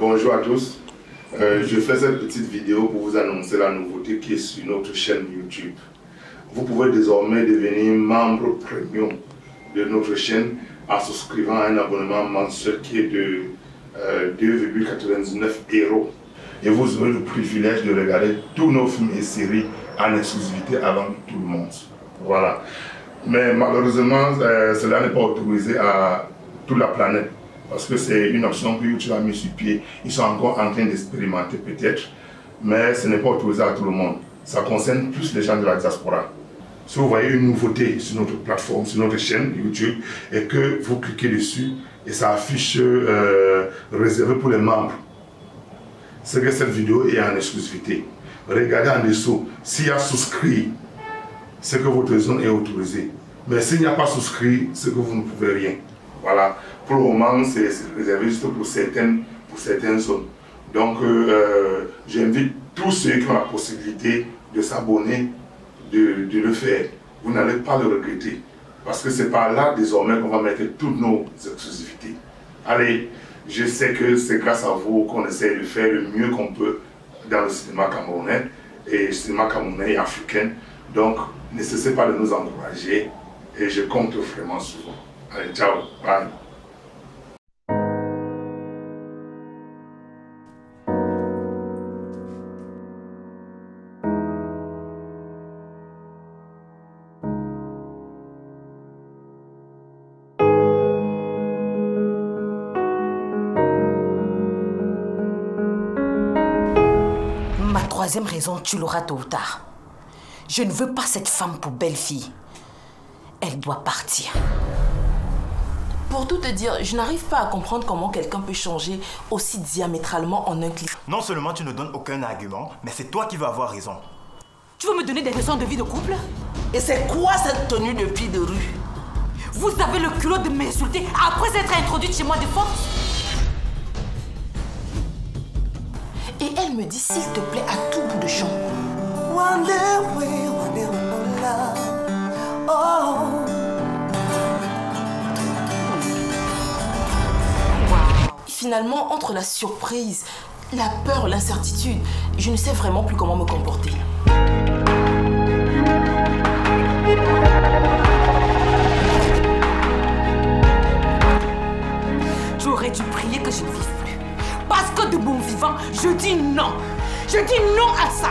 Bonjour à tous. Je fais cette petite vidéo pour vous annoncer la nouveauté qui est sur notre chaîne YouTube. Vous pouvez désormais devenir membre premium de notre chaîne en souscrivant à un abonnement mensuel qui est de 2,99 €. Et vous aurez le privilège de regarder tous nos films et séries en exclusivité avant tout le monde. Voilà. Mais malheureusement, cela n'est pas autorisé à toute la planète. Parce que c'est une option que YouTube a mis sur pied. Ils sont encore en train d'expérimenter peut-être. Mais ce n'est pas autorisé à tout le monde. Ça concerne plus les gens de la diaspora. Si vous voyez une nouveauté sur notre plateforme, sur notre chaîne YouTube, et que vous cliquez dessus, et ça affiche réservé pour les membres, c'est que cette vidéo est en exclusivité. Regardez en dessous, s'il y a souscrit, c'est que votre zone est autorisée. Mais s'il n'y a pas souscrit, c'est que vous ne pouvez rien. Voilà. Pour le moment, c'est réservé juste pour certaines zones. Donc, j'invite tous ceux qui ont la possibilité de s'abonner, de le faire. Vous n'allez pas le regretter. Parce que c'est par là, désormais, qu'on va mettre toutes nos exclusivités. Allez, je sais que c'est grâce à vous qu'on essaie de faire le mieux qu'on peut dans le cinéma camerounais et le cinéma camerounais et africain. Donc, ne cessez pas de nous encourager et je compte vraiment sur vous. Allez, ciao, bye. Ma troisième raison, tu l'auras tôt ou tard. Je ne veux pas cette femme pour belle-fille. Elle doit partir. Pour tout te dire, je n'arrive pas à comprendre comment quelqu'un peut changer aussi diamétralement en un clic. Non seulement tu ne donnes aucun argument, mais c'est toi qui vas avoir raison. Tu veux me donner des leçons de vie de couple? Et c'est quoi cette tenue de pied de rue? Vous avez le culot de m'insulter après être introduite chez moi de force? Et elle me dit, s'il te plaît, à tout bout de champ. Finalement, entre la surprise, la peur, l'incertitude, je ne sais vraiment plus comment me comporter. J'aurais dû prier que je ne vive plus. Parce que de bon vivant, je dis non. Je dis non à ça.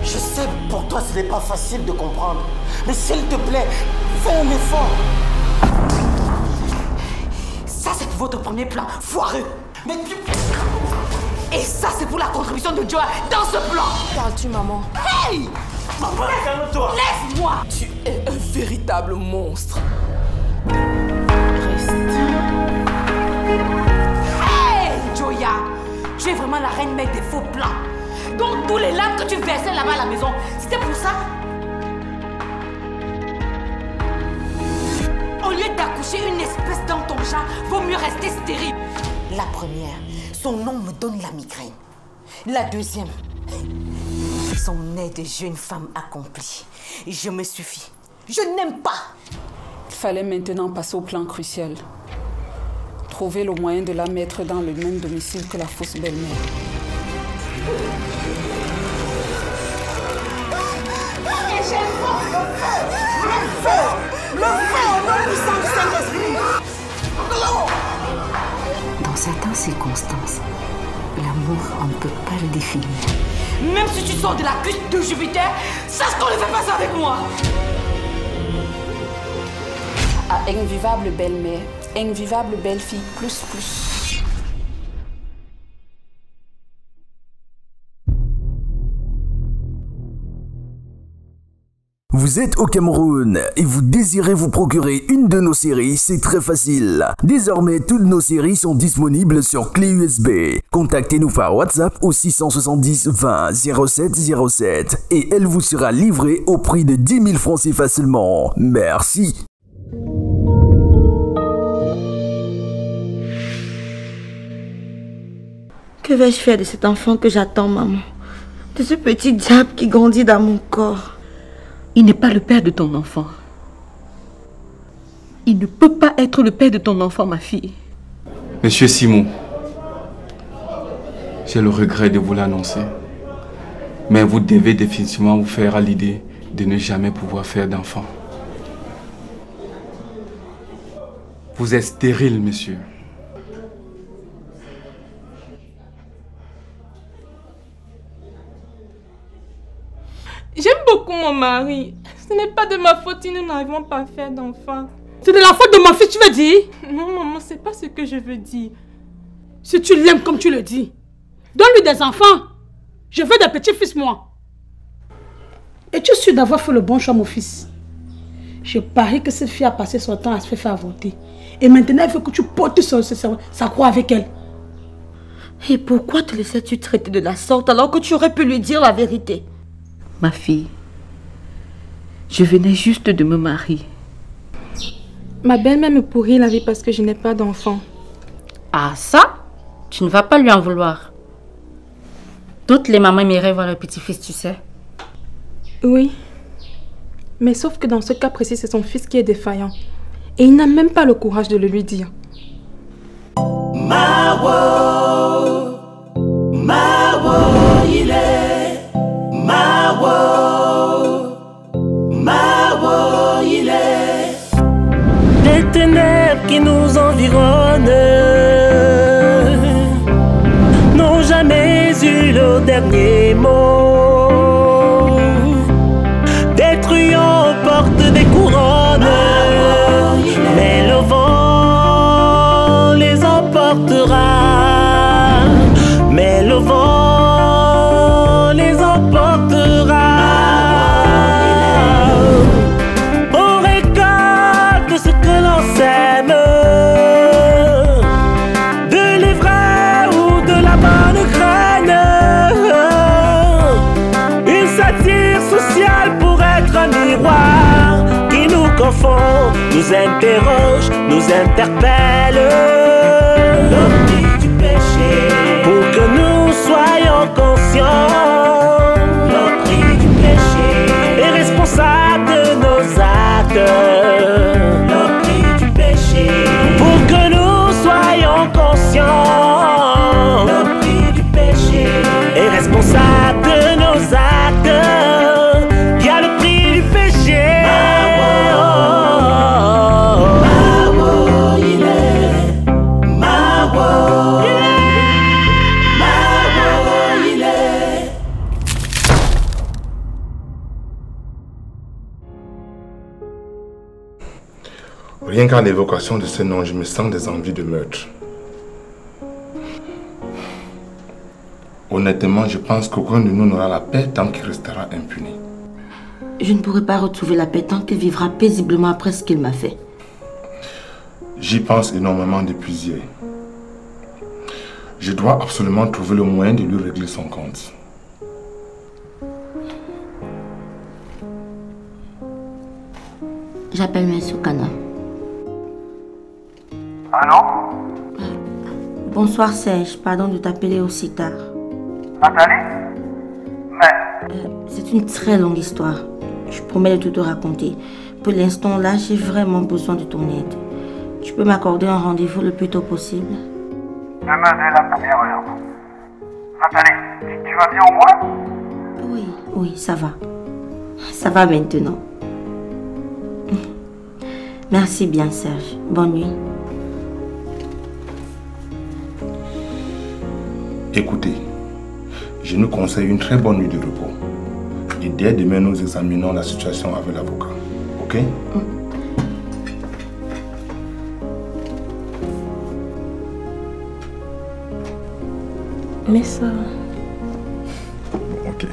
Je sais, pour toi, ce n'est pas facile de comprendre. Mais s'il te plaît, fais un effort. Ça, c'est pour votre premier plan, foireux. Mais tu... Et ça, c'est pour la contribution de Joa dans ce plan. Parles-tu, maman? Hey! Maman, calme-toi. Laisse-moi. Tu es un véritable monstre. Hey, Joya! Tu es vraiment la reine mec des faux plans. Donc, tous les larmes que tu versais là-bas à la maison, c'était pour ça? Au lieu d'accoucher une espèce dans ton chat, vaut mieux rester stérile. La première, son nom me donne la migraine. La deuxième, son nez de jeune femme accomplie. Je me suffis. Je n'aime pas. Il fallait maintenant passer au plan crucial. Trouver le moyen de la mettre dans le même domicile que la fausse belle-mère. Dans certaines circonstances, l'amour, on ne peut pas le définir. Même si tu sors de la cuisse de Jupiter, sache qu'on ne fait pas ça avec moi. À invivable belle-mère, invivable belle-fille, plus. Vous êtes au Cameroun et vous désirez vous procurer une de nos séries, c'est très facile. Désormais, toutes nos séries sont disponibles sur clé USB. Contactez-nous par WhatsApp au 670 20 07 07 et elle vous sera livrée au prix de 10 000 francs CFA seulement. Merci. Que vais-je faire de cet enfant que j'attends, maman? De ce petit diable qui grandit dans mon corps? Il n'est pas le père de ton enfant. Il ne peut pas être le père de ton enfant, ma fille. Monsieur Simon, J'ai le regret de vous l'annoncer. Mais vous devez définitivement vous faire à l'idée de ne jamais pouvoir faire d'enfant. Vous êtes stérile, monsieur. J'aime beaucoup mon mari. Ce n'est pas de ma faute si nous n'arrivons pas à faire d'enfant. C'est de la faute de mon fils, tu veux dire? Non, maman, c'est pas ce que je veux dire. Si tu l'aimes comme tu le dis, donne-lui des enfants. Je veux des petits-fils, moi. Es-tu sûr d'avoir fait le bon choix, mon fils? Je parie que cette fille a passé son temps à se faire avorter. Et maintenant, il faut que tu portes sa croix avec elle. Et pourquoi te laissais-tu traiter de la sorte alors que tu aurais pu lui dire la vérité? Ma fille, je venais juste de me marier. Ma belle-mère me pourrit la vie parce que je n'ai pas d'enfant. Ah ça, tu ne vas pas lui en vouloir. Toutes les mamans aimeraient voir leur petit-fils, tu sais. Oui. Mais sauf que dans ce cas précis, c'est son fils qui est défaillant. Et il n'a même pas le courage de le lui dire. Mawo, il est. Mawo, il est. Des ténèbres qui nous environnent n'ont jamais eu le dernier mot. Des truands portent des couronnes, mais le vent les emportera. Mais le vent les emportera. On récolte ce que l'on sème, de l'ivraie ou de la bonne graine. Une satire sociale pour être un miroir qui nous confond, nous interroge, nous interpelle. Le prix du péché, pour que nous soyons conscients. Le prix du péché est responsable de nos actes. Le prix du péché, pour que nous soyons conscients. Le prix du péché est responsable de nos actes. Il y a le prix du péché. Mawo, il est. Mawo, il est. Rien qu'à l'évocation de ce nom, je me sens des envies de meurtre. Honnêtement, je pense qu'aucun de nous n'aura la paix tant qu'il restera impuni. Je ne pourrai pas retrouver la paix tant qu'il vivra paisiblement après ce qu'il m'a fait. J'y pense énormément depuis hier. Je dois absolument trouver le moyen de lui régler son compte. J'appelle M. Kana. Allô? Bonsoir Serge, pardon de t'appeler aussi tard. Nathalie? Mais... c'est une très longue histoire. Je promets de tout te raconter. Pour l'instant là, j'ai vraiment besoin de ton aide. Tu peux m'accorder un rendez-vous le plus tôt possible? Demain dès la première heure. Nathalie, tu vas bien au moins? Oui, ça va. Ça va maintenant. Merci bien Serge. Bonne nuit. Écoutez, je nous conseille une très bonne nuit de repos. Et dès demain, nous examinons la situation avec l'avocat. Ok? Mais ça... Ok.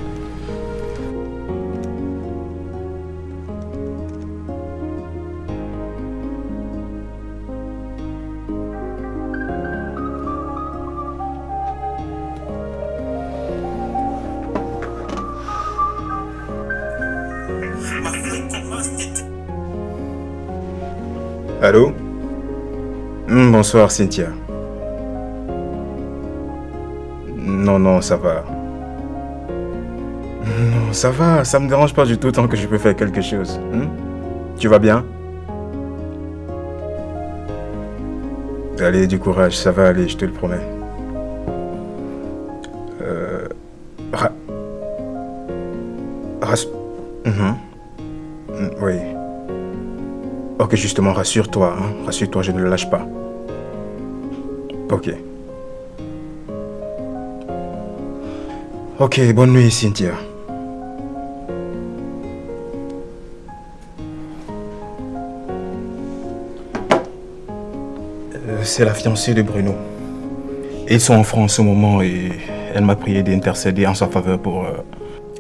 Allô? Bonsoir Cynthia. Non, ça va. Non, ça va, ça me dérange pas du tout tant que je peux faire quelque chose. Tu vas bien? Allez, du courage, ça va aller, je te le promets. Oui. Ok, justement, rassure-toi. Hein? Rassure-toi, je ne le lâche pas. Ok. Ok, bonne nuit, Cynthia. C'est la fiancée de Bruno. Ils sont en France au moment et elle m'a prié d'intercéder en sa faveur pour...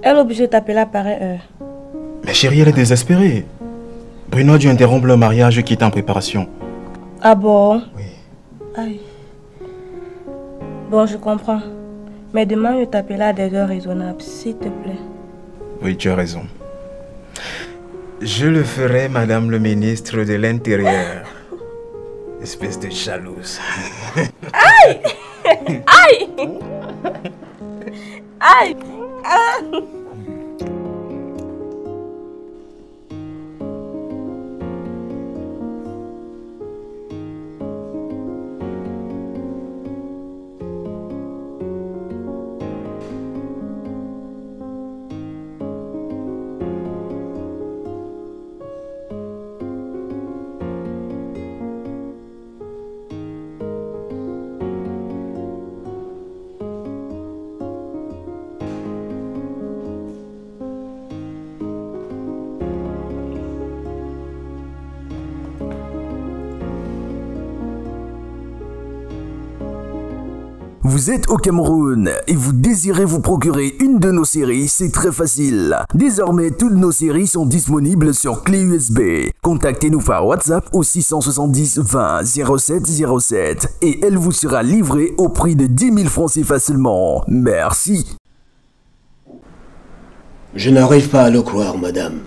Elle est obligée de t'appeler à pareille heure. Mais chérie, elle est désespérée. Bruno a dû interrompre le mariage qui est en préparation. Ah bon? Oui. Aïe. Bon, je comprends. Mais demain, je t'appellerai à des heures raisonnables, s'il te plaît. Oui, tu as raison. Je le ferai, Madame le ministre de l'Intérieur. Espèce de jalouse. Aïe! Aïe! Aïe! Ah! Vous êtes au Cameroun et vous désirez vous procurer une de nos séries, c'est très facile. Désormais, toutes nos séries sont disponibles sur clé USB. Contactez-nous par WhatsApp au 670 20 07 07 et elle vous sera livrée au prix de 10 000 francs CFA seulement. Merci. Je n'arrive pas à le croire, madame.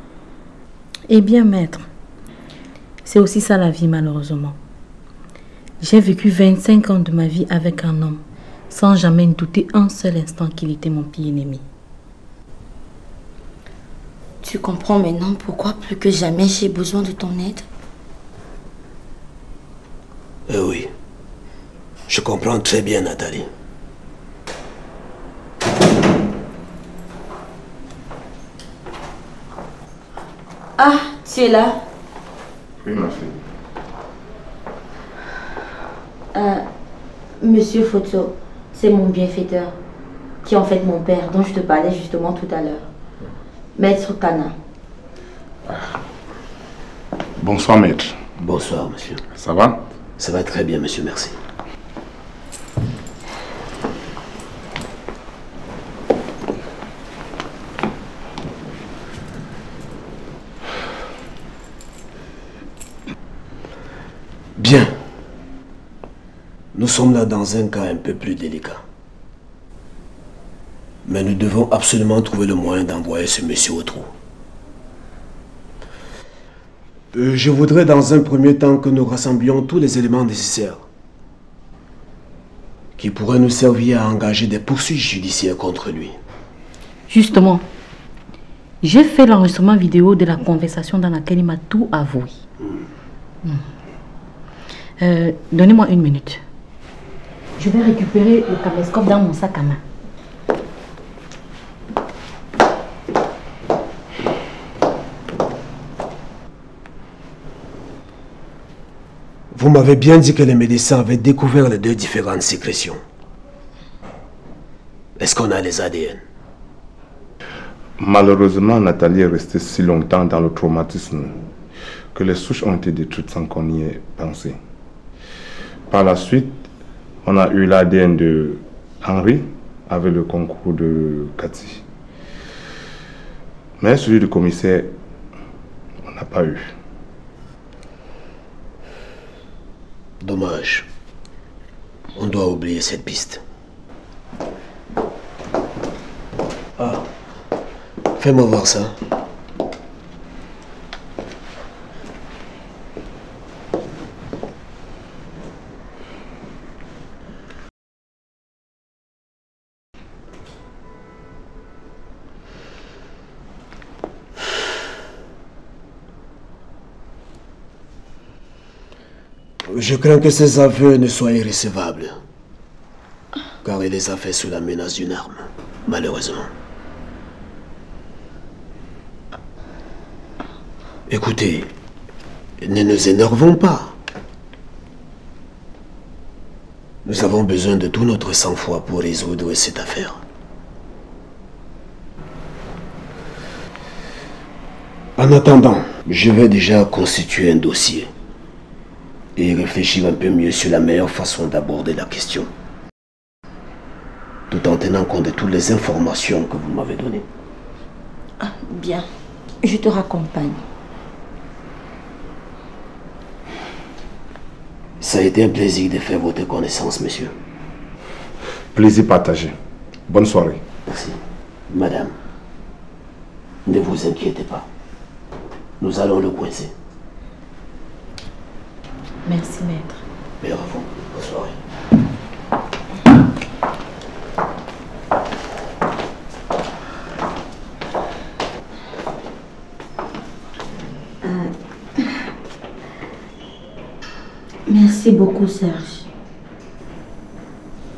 Eh bien, maître, c'est aussi ça la vie, malheureusement. J'ai vécu 25 ans de ma vie avec un homme, sans jamais douter un seul instant qu'il était mon pire ennemi. Tu comprends maintenant pourquoi plus que jamais j'ai besoin de ton aide? Oui, je comprends très bien, Nathalie. Ah, tu es là? Oui, ma fille. Monsieur Photo, c'est mon bienfaiteur, qui est en fait mon père, dont je te parlais justement tout à l'heure. Maître Kana. Bonsoir, maître. Bonsoir, monsieur. Ça va? Ça va très bien, monsieur, merci. Bien. Nous sommes là dans un cas un peu plus délicat. Mais nous devons absolument trouver le moyen d'envoyer ce monsieur au trou. Je voudrais dans un premier temps que nous rassemblions tous les éléments nécessaires qui pourraient nous servir à engager des poursuites judiciaires contre lui. Justement, j'ai fait l'enregistrement vidéo de la conversation dans laquelle il m'a tout avoué. Donnez-moi une minute. Je vais récupérer le caméscope dans mon sac à main. Vous m'avez bien dit que les médecins avaient découvert les deux différentes sécrétions. Est-ce qu'on a les ADN? Malheureusement, Nathalie est restée si longtemps dans le traumatisme que les souches ont été détruites sans qu'on y ait pensé. Par la suite, on a eu l'ADN de Henri avec le concours de Cathy. Mais celui du commissaire, on n'a pas eu. Dommage. On doit oublier cette piste. Ah, fais-moi voir ça. Je crains que ces aveux ne soient irrécevables. car il les a fait sous la menace d'une arme, malheureusement. Écoutez, ne nous énervons pas. Nous avons besoin de tout notre sang-froid pour résoudre cette affaire. En attendant, je vais déjà constituer un dossier et réfléchir un peu mieux sur la meilleure façon d'aborder la question, tout en tenant compte de toutes les informations que vous m'avez données. Ah, bien, je te raccompagne. Ça a été un plaisir de faire votre connaissance, monsieur. Plaisir partagé. Bonne soirée. Merci. Madame, ne vous inquiétez pas. Nous allons le coincer. Merci, maître. Et à vous. Bonne soirée. Merci beaucoup, Serge.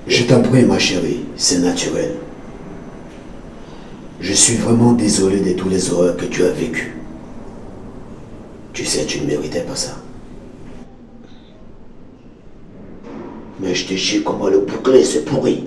Je t'en prie, ma chérie, c'est naturel. Je suis vraiment désolé de tous les horreurs que tu as vécues. Tu sais, tu ne méritais pas ça. Mais je te jure comment le bouclier se pourrit.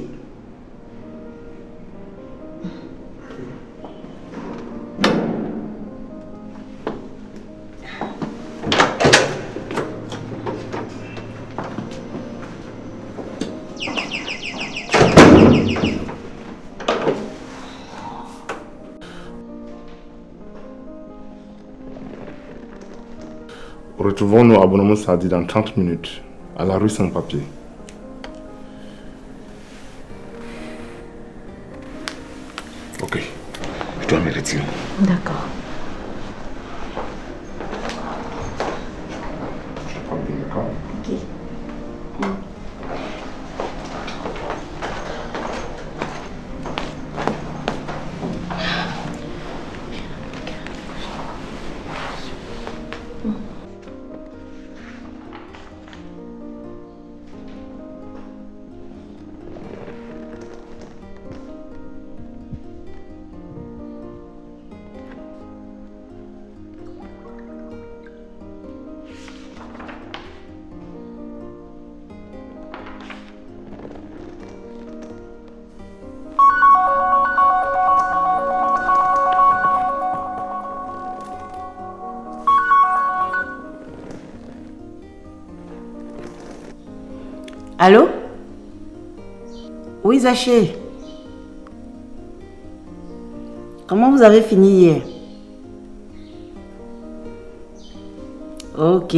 Retrouvons-nous à Bonhomme Sadi dans 30 minutes, à la rue Sans-Papier. Ok, je dois me retirer. D'accord. Ok. Allô? Oui, Zaché. Comment vous avez fini hier? Ok.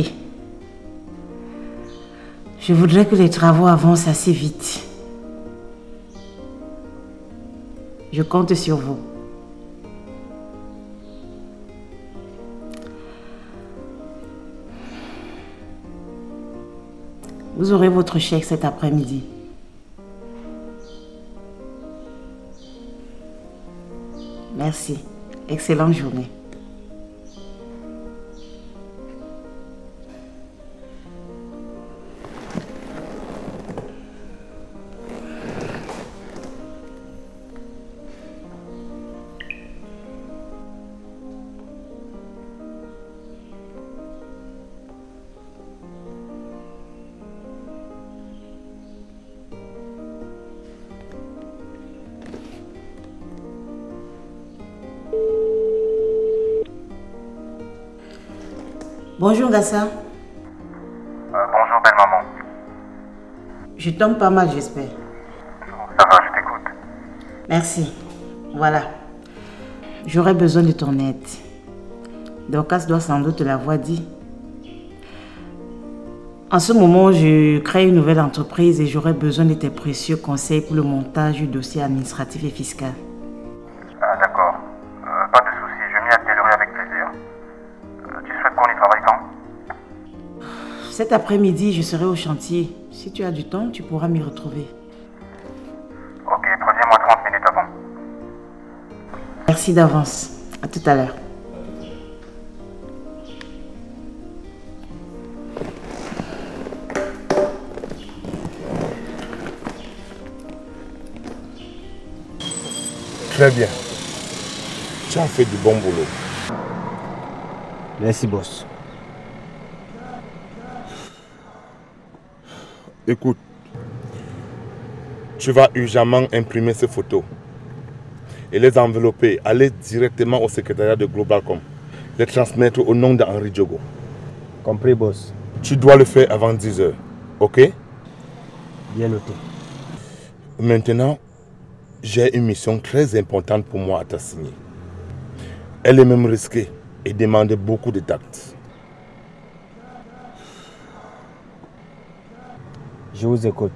Je voudrais que les travaux avancent assez vite. Je compte sur vous. Vous aurez votre chèque cet après-midi. Merci. Excellente journée. Bonjour Gassa. Bonjour belle maman. Je tombe pas mal, j'espère. Ça va, je t'écoute. Merci. Voilà. J'aurais besoin de ton aide. Dorcas doit sans doute l'avoir dit. En ce moment, je crée une nouvelle entreprise et j'aurais besoin de tes précieux conseils pour le montage du dossier administratif et fiscal. Ah, d'accord. Pas de souci, je m'y attellerai avec plaisir. Tu souhaites qu'on y travaille quand? Cet après-midi, je serai au chantier. Si tu as du temps, tu pourras m'y retrouver. Ok, préviens-moi 30 minutes avant. Merci d'avance. À tout à l'heure. Très bien. Tu as fait du bon boulot. Merci, boss. Écoute, tu vas urgemment imprimer ces photos et les envelopper, aller directement au secrétariat de Globalcom, les transmettre au nom d'Henri Diogo. Compris, boss. Tu dois le faire avant 10 h, ok? Bien noté. Maintenant, j'ai une mission très importante pour moi à t'assigner. Elle est même risquée et demande beaucoup de tact. Je vous écoute.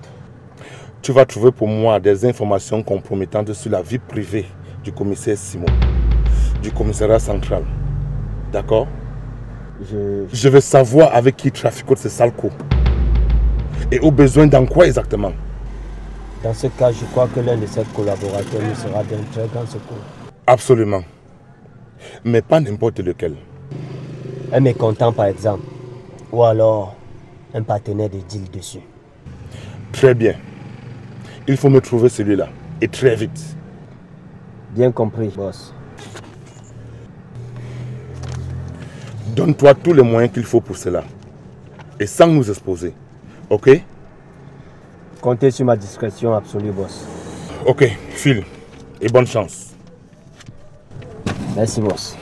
Tu vas trouver pour moi des informations compromettantes sur la vie privée du commissaire Simon, du commissariat central. D'accord? Je veux savoir avec qui traficote ce sale coup. Et au besoin dans quoi exactement? Dans ce cas, je crois que l'un de ses collaborateurs nous sera d'un très grand secours. Absolument. Mais pas n'importe lequel. Un mécontent par exemple. Ou alors un partenaire de deal dessus. Très bien. Il faut me trouver celui-là. Et très vite. Bien compris, boss. Donne-toi tous les moyens qu'il faut pour cela. Et sans nous exposer. Ok? Comptez sur ma discrétion absolue, boss. Ok, file. Et bonne chance. Merci, boss.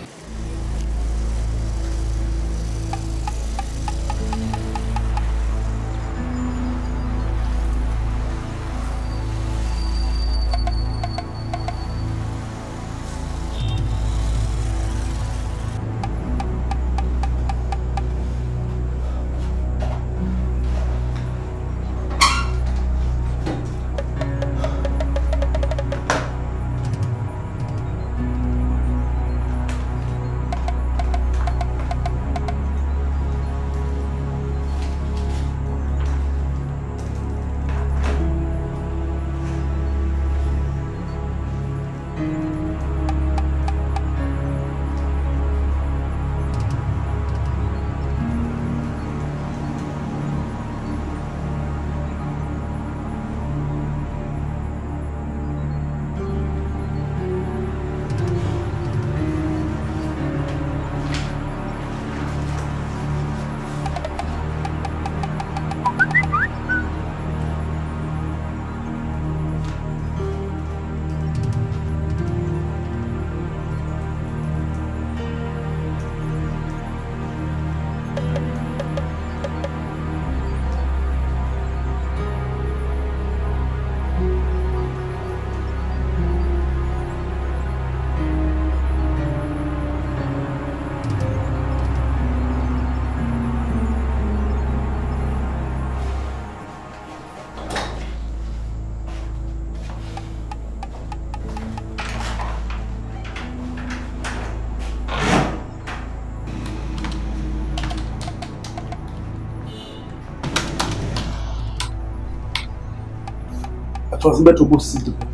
Vas-y, mettre au bout, s'il te plaît.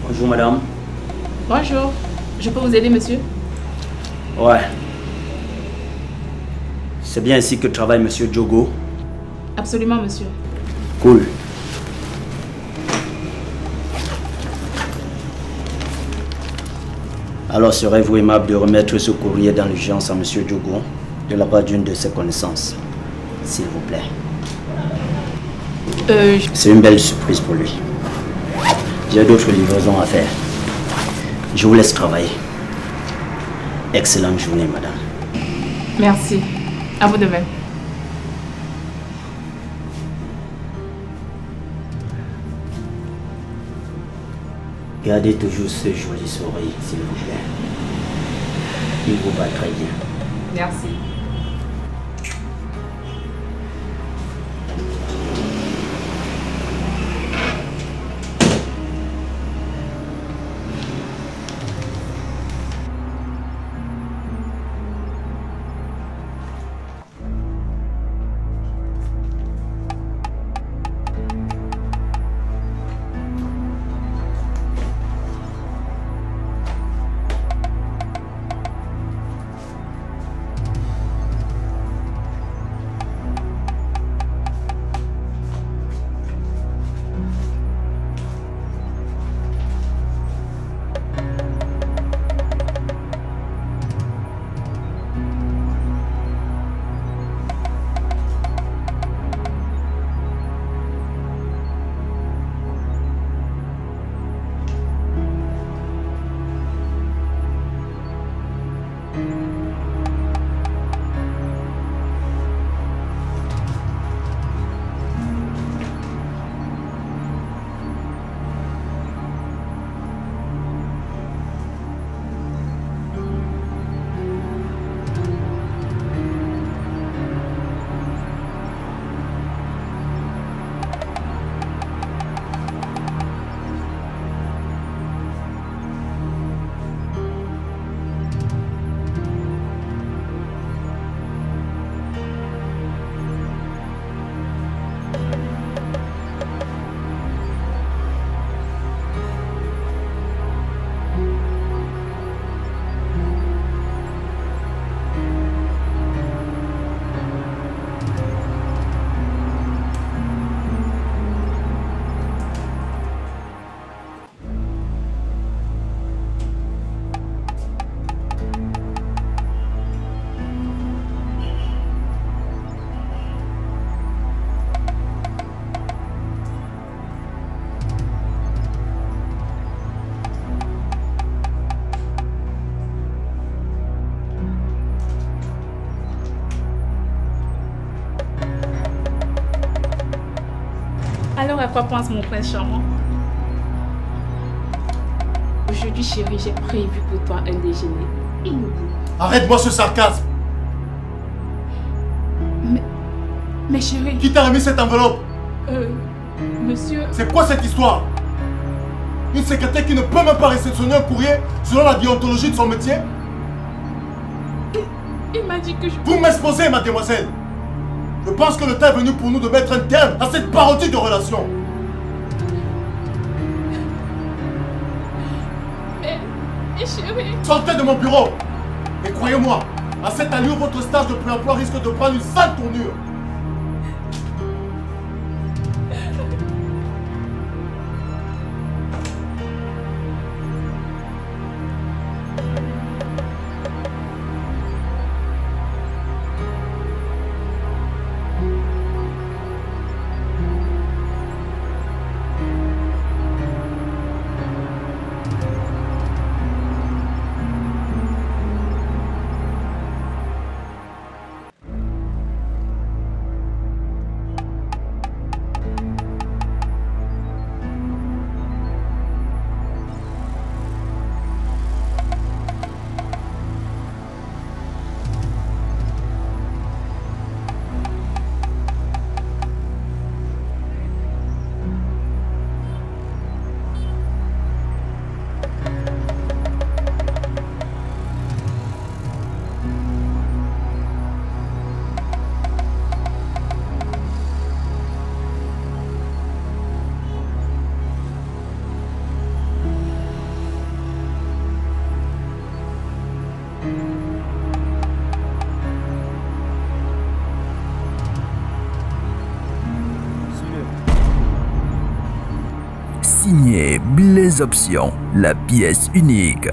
Bonjour, madame. Bonjour. Je peux vous aider, monsieur? Ouais. C'est bien ici que travaille monsieur Diogo? Absolument, monsieur. Cool. Alors, serez-vous aimable de remettre ce courrier dans l'urgence à monsieur Diogo de la part d'une de ses connaissances, s'il vous plaît? C'est une belle surprise pour lui. J'ai d'autres livraisons à faire. Je vous laisse travailler. Excellente journée, madame. Merci. À vous de même. Gardez toujours ce joli sourire, s'il vous plaît. Il vous va très bien. Merci. Alors, à quoi pense mon prince charmant? Aujourd'hui, chérie, j'ai prévu pour toi un déjeuner inoubliable. Arrête-moi ce sarcasme. Mais chérie... Qui t'a remis cette enveloppe? Monsieur... C'est quoi cette histoire? Une secrétaire qui ne peut même pas réceptionner un courrier selon la déontologie de son métier? Il m'a dit que je... Vous m'exposez, mademoiselle. Je pense que le temps est venu pour nous de mettre un terme à cette parodie de relation. Mais chérie... Sortez de mon bureau. Et croyez-moi, à cette allure, votre stage de pré-emploi risque de prendre une sale tournure. Signé Blaise Option, la pièce unique.